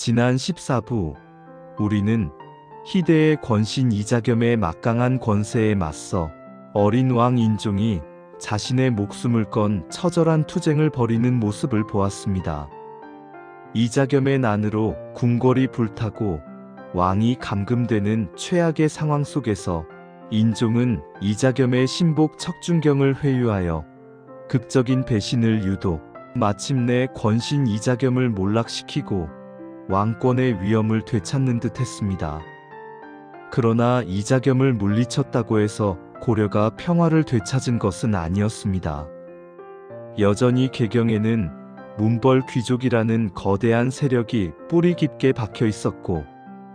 지난 14부 우리는 희대의 권신 이자겸의 막강한 권세에 맞서 어린 왕 인종이 자신의 목숨을 건 처절한 투쟁을 벌이는 모습을 보았습니다. 이자겸의 난으로 궁궐이 불타고 왕이 감금되는 최악의 상황 속에서 인종은 이자겸의 신복 척준경을 회유하여 극적인 배신을 유도, 마침내 권신 이자겸을 몰락시키고 왕권의 위엄을 되찾는 듯 했습니다. 그러나 이자겸을 물리쳤다고 해서 고려가 평화를 되찾은 것은 아니었습니다. 여전히 개경에는 문벌 귀족이라는 거대한 세력이 뿌리 깊게 박혀 있었고,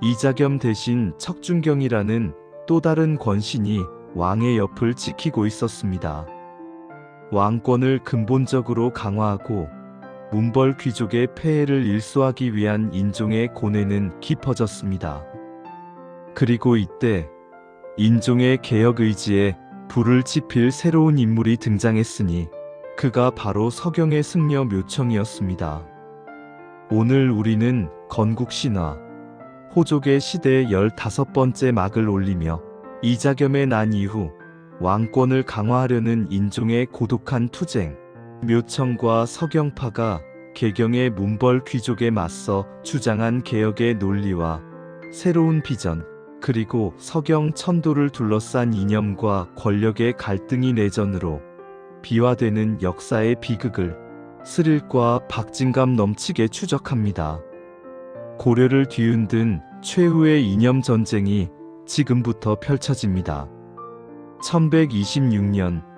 이자겸 대신 척준경이라는 또 다른 권신이 왕의 옆을 지키고 있었습니다. 왕권을 근본적으로 강화하고 문벌 귀족의 폐해를 일소하기 위한 인종의 고뇌는 깊어졌습니다. 그리고 이때 인종의 개혁 의지에 불을 지필 새로운 인물이 등장했으니 그가 바로 서경의 승려 묘청이었습니다. 오늘 우리는 건국신화, 호족의 시대의 15번째 막을 올리며 이자겸의 난 이후 왕권을 강화하려는 인종의 고독한 투쟁, 묘청과 서경파가 개경의 문벌 귀족에 맞서 주장한 개혁의 논리와 새로운 비전, 그리고 서경 천도를 둘러싼 이념과 권력의 갈등이 내전으로 비화되는 역사의 비극을 스릴과 박진감 넘치게 추적합니다. 고려를 뒤흔든 최후의 이념 전쟁이 지금부터 펼쳐집니다. 1126년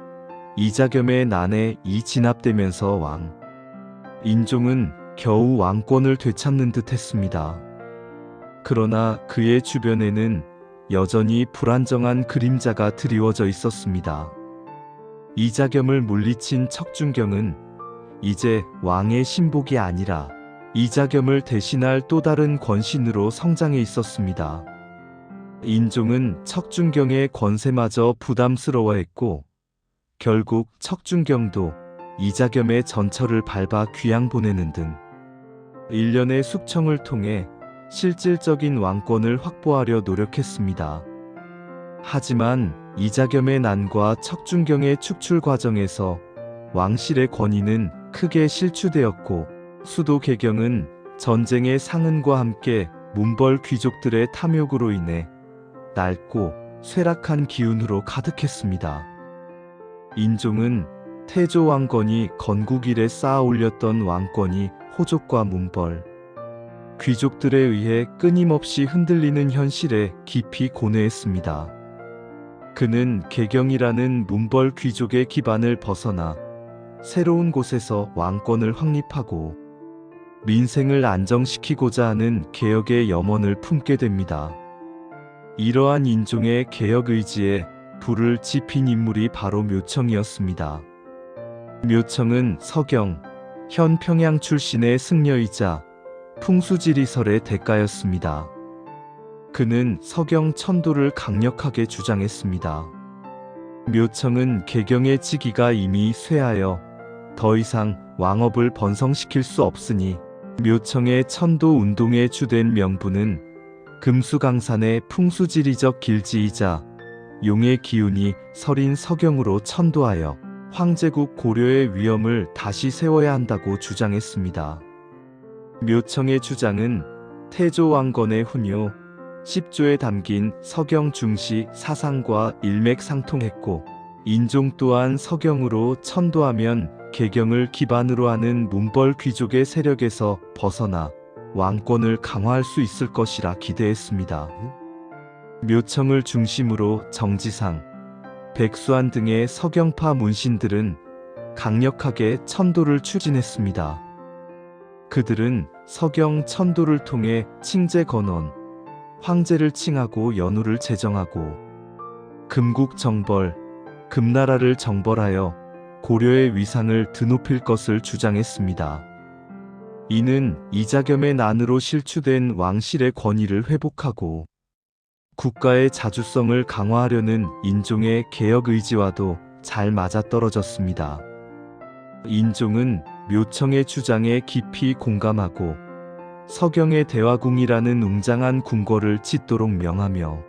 이자겸의 난에 진압되면서 왕 인종은 겨우 왕권을 되찾는 듯 했습니다. 그러나 그의 주변에는 여전히 불안정한 그림자가 드리워져 있었습니다. 이자겸을 물리친 척준경은 이제 왕의 신복이 아니라 이자겸을 대신할 또 다른 권신으로 성장해 있었습니다. 인종은 척준경의 권세마저 부담스러워했고, 결국 척준경도 이자겸의 전처를 밟아 귀양 보내는 등 일련의 숙청을 통해 실질적인 왕권을 확보하려 노력했습니다. 하지만 이자겸의 난과 척준경의 축출 과정에서 왕실의 권위는 크게 실추되었고, 수도 개경은 전쟁의 상흔과 함께 문벌 귀족들의 탐욕으로 인해 낡고 쇠락한 기운으로 가득했습니다. 인종은 태조 왕건이 건국 이래 쌓아 올렸던 왕권이 호족과 문벌 귀족들에 의해 끊임없이 흔들리는 현실에 깊이 고뇌했습니다. 그는 개경이라는 문벌 귀족의 기반을 벗어나 새로운 곳에서 왕권을 확립하고 민생을 안정시키고자 하는 개혁의 염원을 품게 됩니다. 이러한 인종의 개혁 의지에 불을 지핀 인물이 바로 묘청이었습니다. 묘청은 서경, 현 평양 출신의 승려이자 풍수지리설의 대가였습니다. 그는 서경 천도를 강력하게 주장했습니다. 묘청은 개경의 지기가 이미 쇠하여 더 이상 왕업을 번성시킬 수 없으니 묘청의 천도 운동의 주된 명분은 금수강산의 풍수지리적 길지이자 용의 기운이 서린 서경으로 천도하여 황제국 고려의 위엄을 다시 세워야 한다고 주장했습니다. 묘청의 주장은 태조 왕건의 훈요 10조에 담긴 서경 중시 사상과 일맥상통했고, 인종 또한 서경으로 천도하면 개경을 기반으로 하는 문벌 귀족의 세력에서 벗어나 왕권을 강화할 수 있을 것이라 기대했습니다. 묘청을 중심으로 정지상, 백수한 등의 서경파 문신들은 강력하게 천도를 추진했습니다. 그들은 서경 천도를 통해 칭제 건원, 황제를 칭하고 연호를 제정하고 금국 정벌, 금나라를 정벌하여 고려의 위상을 드높일 것을 주장했습니다. 이는 이자겸의 난으로 실추된 왕실의 권위를 회복하고 국가의 자주성을 강화하려는 인종의 개혁 의지와도 잘 맞아떨어졌습니다. 인종은 묘청의 주장에 깊이 공감하고 서경의 대화궁이라는 웅장한 궁궐을 짓도록 명하며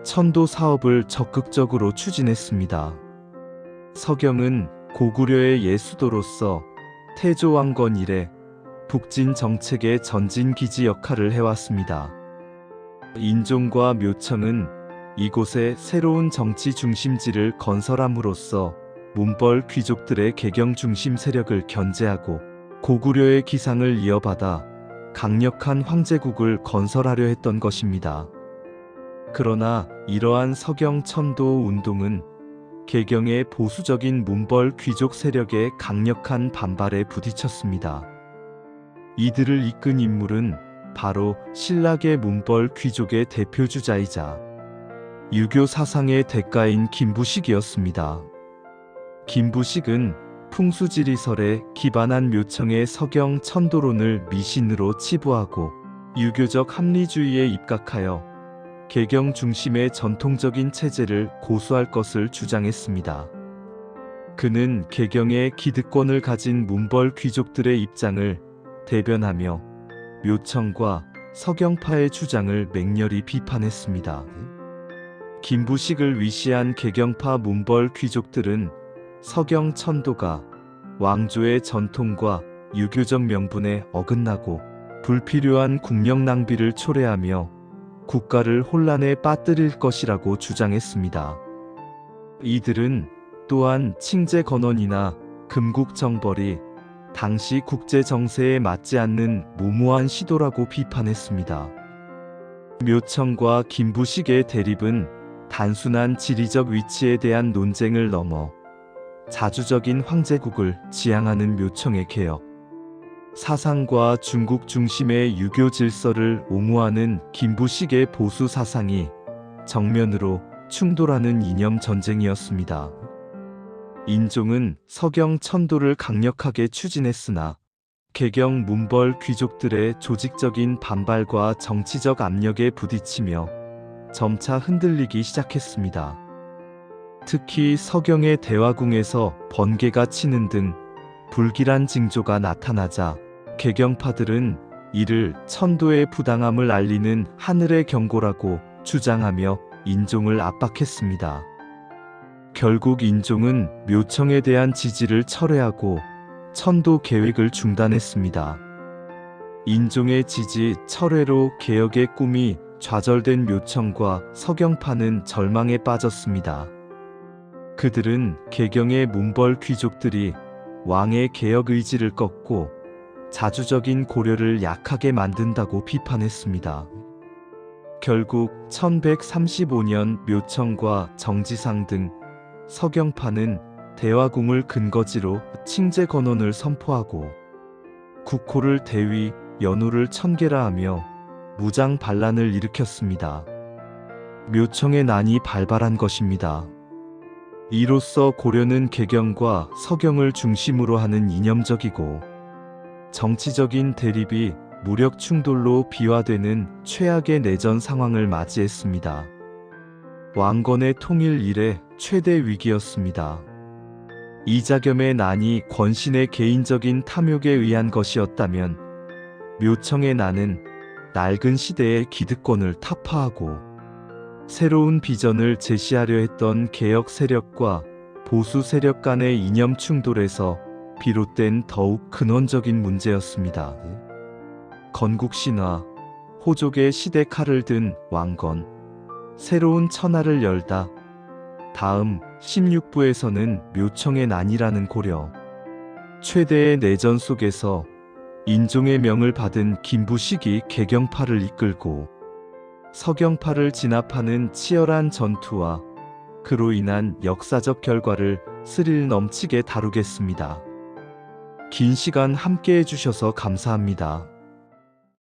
천도 사업을 적극적으로 추진했습니다. 서경은 고구려의 예수도로서 태조왕건 이래 북진 정책의 전진기지 역할을 해왔습니다. 인종과 묘청은 이곳에 새로운 정치 중심지를 건설함으로써 문벌 귀족들의 개경 중심 세력을 견제하고 고구려의 기상을 이어받아 강력한 황제국을 건설하려 했던 것입니다. 그러나 이러한 서경 천도 운동은 개경의 보수적인 문벌 귀족 세력의 강력한 반발에 부딪혔습니다. 이들을 이끈 인물은 바로 신라계 문벌 귀족의 대표주자이자 유교 사상의 대가인 김부식이었습니다. 김부식은 풍수지리설에 기반한 묘청의 서경 천도론을 미신으로 치부하고 유교적 합리주의에 입각하여 개경 중심의 전통적인 체제를 고수할 것을 주장했습니다. 그는 개경의 기득권을 가진 문벌 귀족들의 입장을 대변하며 묘청과 서경파의 주장을 맹렬히 비판했습니다. 김부식을 위시한 개경파 문벌 귀족들은 서경 천도가 왕조의 전통과 유교적 명분에 어긋나고 불필요한 국력 낭비를 초래하며 국가를 혼란에 빠뜨릴 것이라고 주장했습니다. 이들은 또한 칭제 건원이나 금국 정벌이 당시 국제 정세에 맞지 않는 무모한 시도라고 비판했습니다. 묘청과 김부식의 대립은 단순한 지리적 위치에 대한 논쟁을 넘어 자주적인 황제국을 지향하는 묘청의 개혁, 사상과 중국 중심의 유교 질서를 옹호하는 김부식의 보수 사상이 정면으로 충돌하는 이념 전쟁이었습니다. 인종은 서경 천도를 강력하게 추진했으나 개경 문벌 귀족들의 조직적인 반발과 정치적 압력에 부딪히며 점차 흔들리기 시작했습니다. 특히 서경의 대화궁에서 번개가 치는 등 불길한 징조가 나타나자 개경파들은 이를 천도의 부당함을 알리는 하늘의 경고라고 주장하며 인종을 압박했습니다. 결국 인종은 묘청에 대한 지지를 철회하고 천도 계획을 중단했습니다. 인종의 지지 철회로 개혁의 꿈이 좌절된 묘청과 서경파는 절망에 빠졌습니다. 그들은 개경의 문벌 귀족들이 왕의 개혁 의지를 꺾고 자주적인 고려를 약하게 만든다고 비판했습니다. 결국 1135년 묘청과 정지상 등 서경파는 대화궁을 근거지로 칭제 건원을 선포하고 국호를 대위, 연호를 천계라 하며 무장 반란을 일으켰습니다. 묘청의 난이 발발한 것입니다. 이로써 고려는 개경과 서경을 중심으로 하는 이념적이고 정치적인 대립이 무력 충돌로 비화되는 최악의 내전 상황을 맞이했습니다. 왕건의 통일 이래 최대 위기였습니다. 이자겸의 난이 권신의 개인적인 탐욕에 의한 것이었다면 묘청의 난은 낡은 시대의 기득권을 타파하고 새로운 비전을 제시하려 했던 개혁 세력과 보수 세력 간의 이념 충돌에서 비롯된 더욱 근원적인 문제였습니다. 건국신화, 호족의 시대 칼을 든 왕건, 새로운 천하를 열다. 다음 16부에서는 묘청의 난이라는 고려, 최대의 내전 속에서 인종의 명을 받은 김부식이 개경파를 이끌고 서경파를 진압하는 치열한 전투와 그로 인한 역사적 결과를 스릴 넘치게 다루겠습니다. 긴 시간 함께 해주셔서 감사합니다.